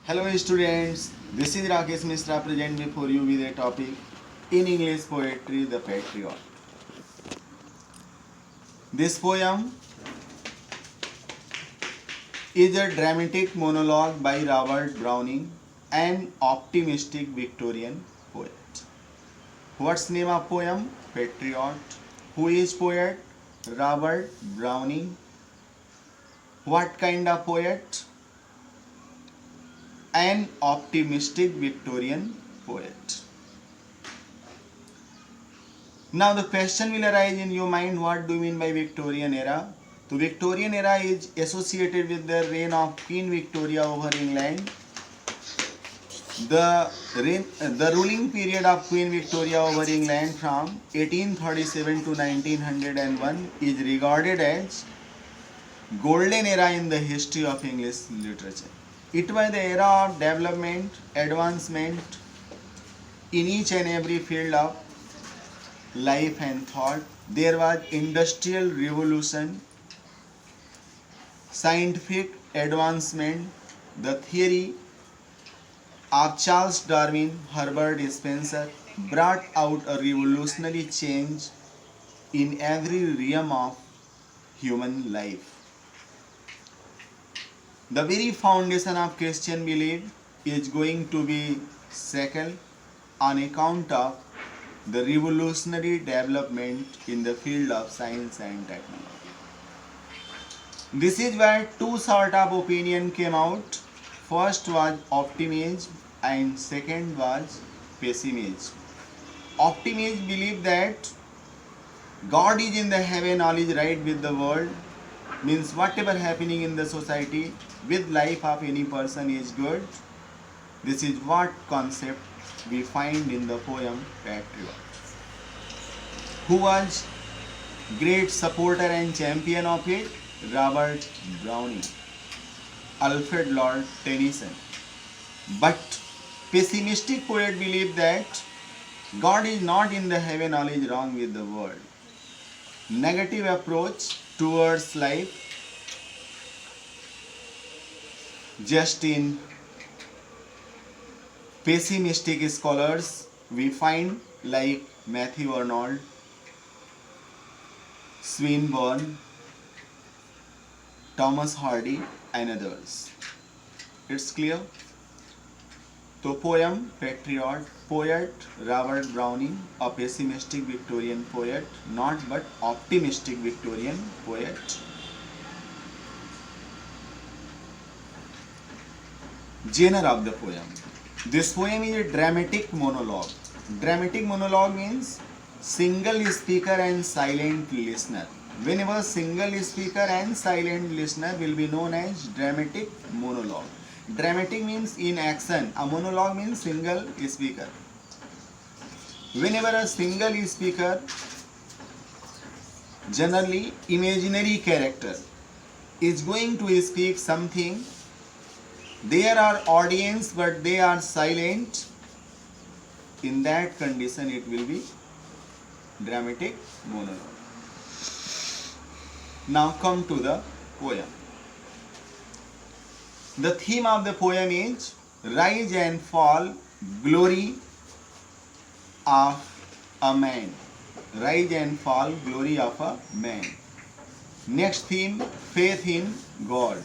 Hello students, this is Rakesh Mishra present before you with a topic in English poetry, The Patriot. This poem is a dramatic monologue by Robert Browning, an optimistic Victorian poet. What's name of poem? Patriot. Who is poet? Robert Browning. What kind of poet? An optimistic Victorian poet. Now the question will arise in your mind, what do you mean by Victorian era? The Victorian era is associated with the reign of Queen Victoria over England. The ruling period of Queen Victoria over England from 1837 to 1901 is regarded as golden era in the history of English literature. It was the era of development, advancement in each and every field of life and thought. There was industrial revolution, scientific advancement, the theory of Charles Darwin, Herbert Spencer brought out a revolutionary change in every realm of human life. The very foundation of Christian belief is going to be shackled on account of the revolutionary development in the field of science and technology. This is where two sort of opinion came out. First was optimism and second was pessimism. Optimism believe that God is in the heaven, all is right with the world, means whatever happening in the society with life of any person is good. This is what concept we find in the poem Patriot. Who was great supporter and champion of it? Robert Browning, Alfred Lord Tennyson. But pessimistic poet believe that God is not in the heaven, all is wrong with the world. Negative approach towards life. Just in pessimistic scholars we find like Matthew Arnold, Swinburne, Thomas Hardy and others. It's clear? So poem Patriot, poet Robert Browning, a pessimistic Victorian poet, not but optimistic Victorian poet. Genre of the poem. This poem is a dramatic monologue. Dramatic monologue means single speaker and silent listener. Whenever single speaker and silent listener will be known as dramatic monologue. Dramatic means in action. A monologue means single speaker. Whenever a single speaker, generally imaginary character, is going to speak something, there are audience but they are silent. In that condition it will be dramatic monologue. Now come to the poem. The theme of the poem is rise and fall, glory of a man. Rise and fall, glory of a man. Next theme, faith in God.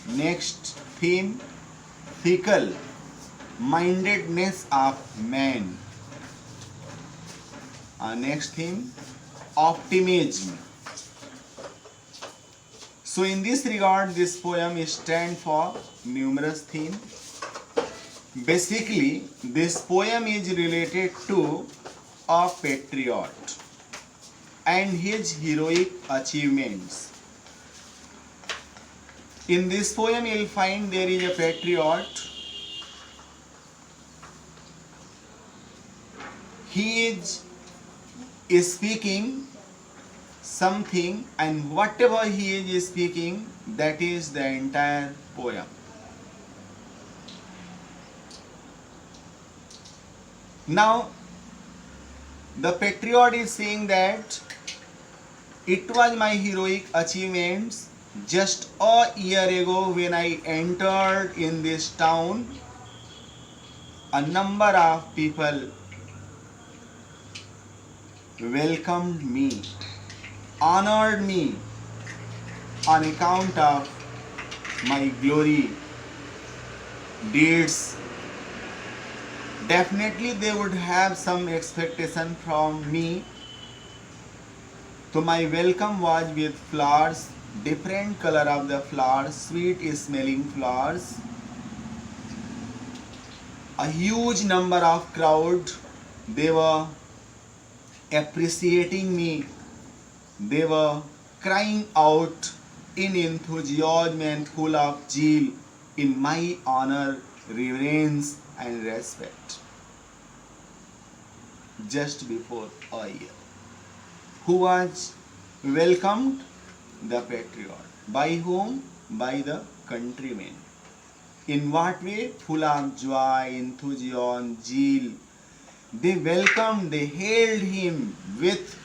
Next theme, fickle mindedness of man. Next theme, optimism. So in this regard, this poem stands for numerous themes. Basically, this poem is related to a patriot and his heroic achievements. In this poem, you will find there is a patriot. He is speaking something, and whatever he is speaking, that is the entire poem. Now, the patriot is saying that it was my heroic achievements Just a year ago, when I entered in this town, a number of people welcomed me, honored me on account of my glory deeds. Definitely, they would have some expectation from me. So my welcome was with flowers, different color of the flowers, sweet smelling flowers. A huge number of crowd, they were appreciating me. They were crying out in enthusiasm and full of zeal in my honor, reverence and respect. Just before a year. Who was welcomed? The patriot. By whom? By the countrymen. In what way? Full of joy, enthusiasm, zeal. They welcomed, they hailed him with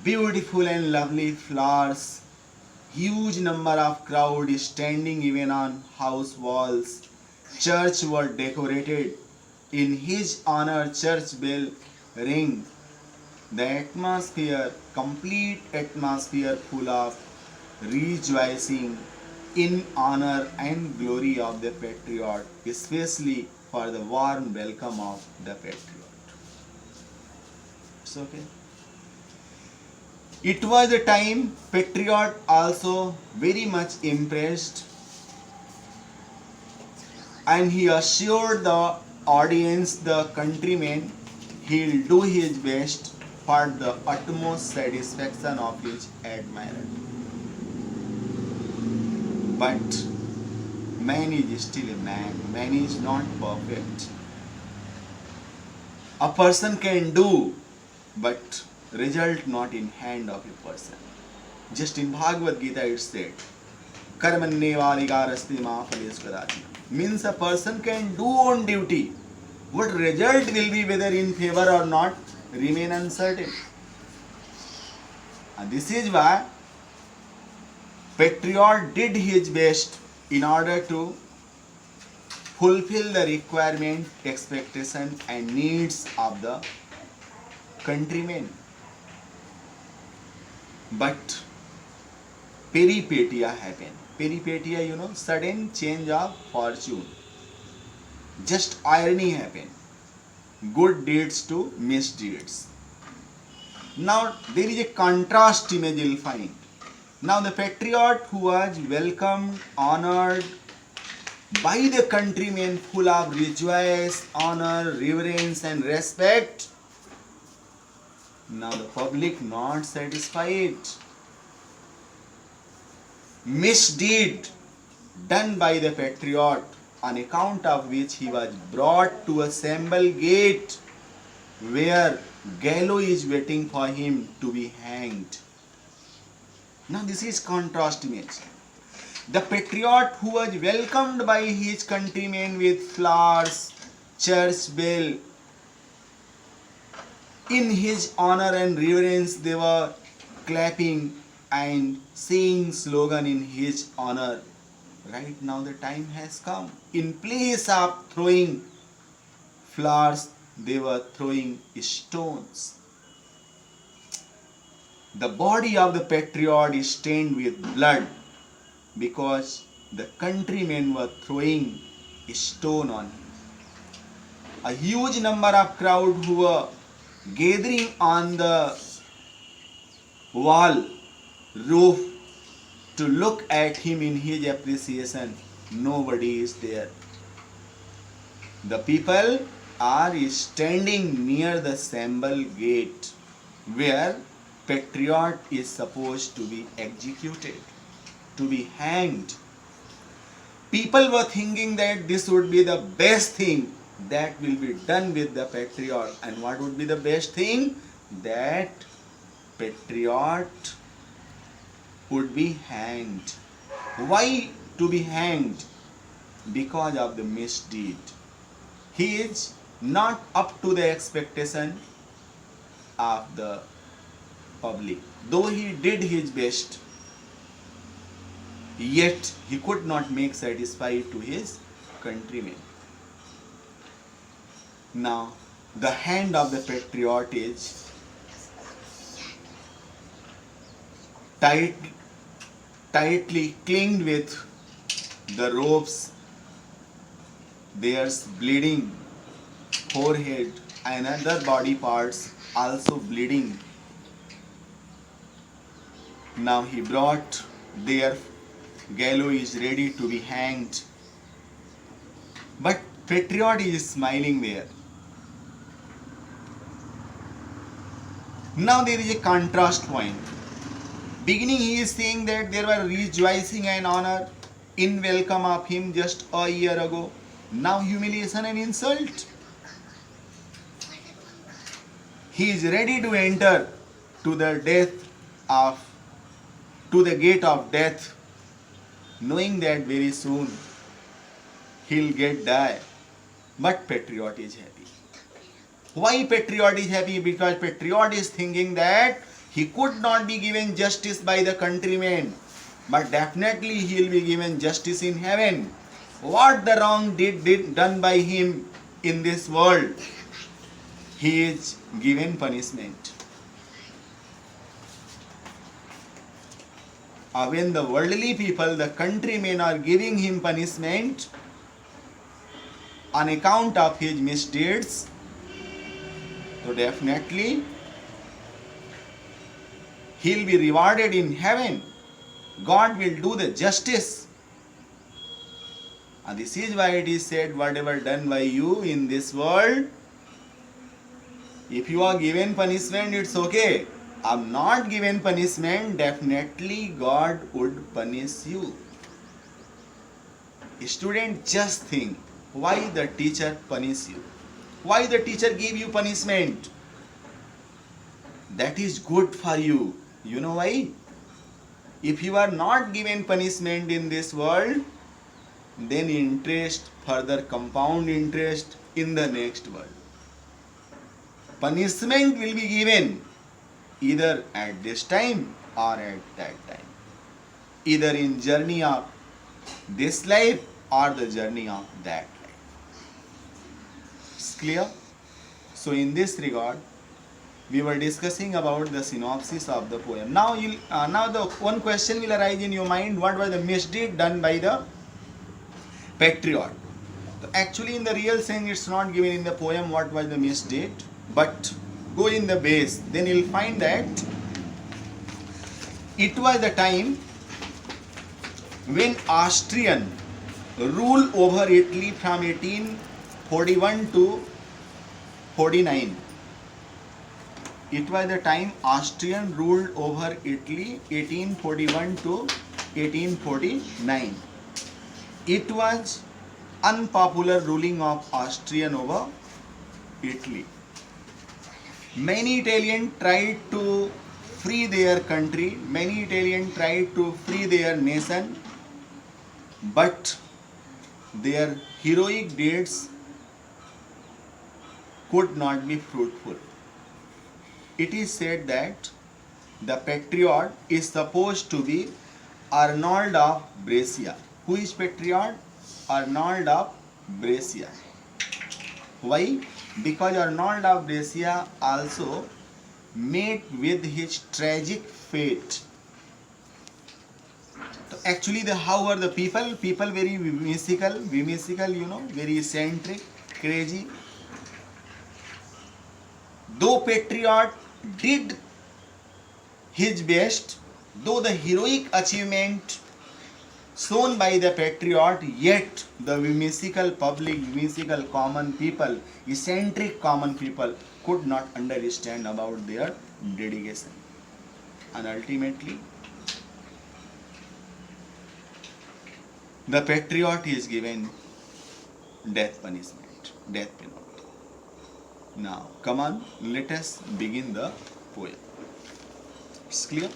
beautiful and lovely flowers. Huge number of crowd standing even on house walls. Church were decorated. In his honor, church bell ring. The atmosphere, complete atmosphere full of rejoicing in honor and glory of the patriot, especially for the warm welcome of the patriot. It's okay. It was a time patriot also very much impressed, and he assured the audience, the countrymen, he'll do his best for the utmost satisfaction of his admirer. But man is still a man. Man is not perfect. A person can do, but result not in hand of a person. Just in Bhagavad Gita it said, Karmannevadigarasti ma phales kadachina. Means a person can do on duty. What result will be, whether in favor or not, remain uncertain. And this is why patriot did his best in order to fulfill the requirement, expectation and needs of the countrymen. But peripetia happened. Peripetia, sudden change of fortune. Just irony happened. Good deeds to misdeeds. Now there is a contrast image you'll find. Now the patriot who was welcomed, honored by the countrymen, full of rejoice, honor, reverence and respect. Now the public not satisfied. Misdeed done by the patriot, on account of which he was brought to a Sambal gate where gallows is waiting for him to be hanged. Now this is contrast image. The patriot who was welcomed by his countrymen with flowers, church bell, in his honor and reverence they were clapping and saying slogan in his honor. Right now the time has come. In place of throwing flowers, they were throwing stones. The body of the patriot is stained with blood because the countrymen were throwing a stone on him. A huge number of crowd who were gathering on the wall, roof, to look at him in his appreciation, nobody is there. The people are standing near the Sambal gate where patriot is supposed to be executed, to be hanged. People were thinking that this would be the best thing that will be done with the patriot. And what would be the best thing? That patriot would be hanged. Why to be hanged? Because of the misdeed. He is not up to the expectation of the public. Though he did his best, yet he could not make satisfied to his countrymen. Now, the hand of the patriot is tight, tightly clinged with the ropes. There's bleeding forehead and other body parts also bleeding. Now he brought their gallows ready to be hanged. But patriot is smiling there. Now there is a contrast point. Beginning he is saying that there were rejoicing and honor in welcome of him just a year ago. Now humiliation and insult. He is ready to enter to the gate of death, knowing that very soon he'll get die. But patriot is happy. Why patriot is happy? Because patriot is thinking that he could not be given justice by the countrymen, but definitely he will be given justice in heaven. What the wrong did done by him in this world, he is given punishment. When the worldly people, the countrymen, are giving him punishment on account of his misdeeds, so definitely he'll be rewarded in heaven. God will do the justice. And this is why it is said, whatever done by you in this world, if you are given punishment, it's okay. I'm not given punishment, definitely God would punish you. Student, just think, why the teacher punish you? Why the teacher give you punishment? That is good for you. You know why? If you are not given punishment in this world, then interest, further compound interest in the next world. Punishment will be given either at this time or at that time. Either in journey of this life or the journey of that life. It's clear? So in this regard, we were discussing about the synopsis of the poem. Now the one question will arise in your mind, what was the misdeed done by the patriot? So actually in the real sense it's not given in the poem what was the misdeed, but go in the base, then you'll find that it was the time when Austrian ruled over Italy from 1841 to 49. It was the time Austrian ruled over Italy 1841 to 1849. It was unpopular ruling of Austrian over Italy. Many Italians tried to free their country, many Italians tried to free their nation, but their heroic deeds could not be fruitful. It is said that the patriot is supposed to be Arnold of Brescia. Who is patriot? Arnold of Brescia. Why? Because Arnold of Brescia also met with his tragic fate. So actually, how are the people? People very whimsical, very eccentric, crazy. Though patriot did his best, though the heroic achievement shown by the patriot, yet the whimsical public, whimsical common people, eccentric common people could not understand about their dedication. And ultimately, the patriot is given death punishment, death penalty. Now, come on, let us begin the poem. It's clear?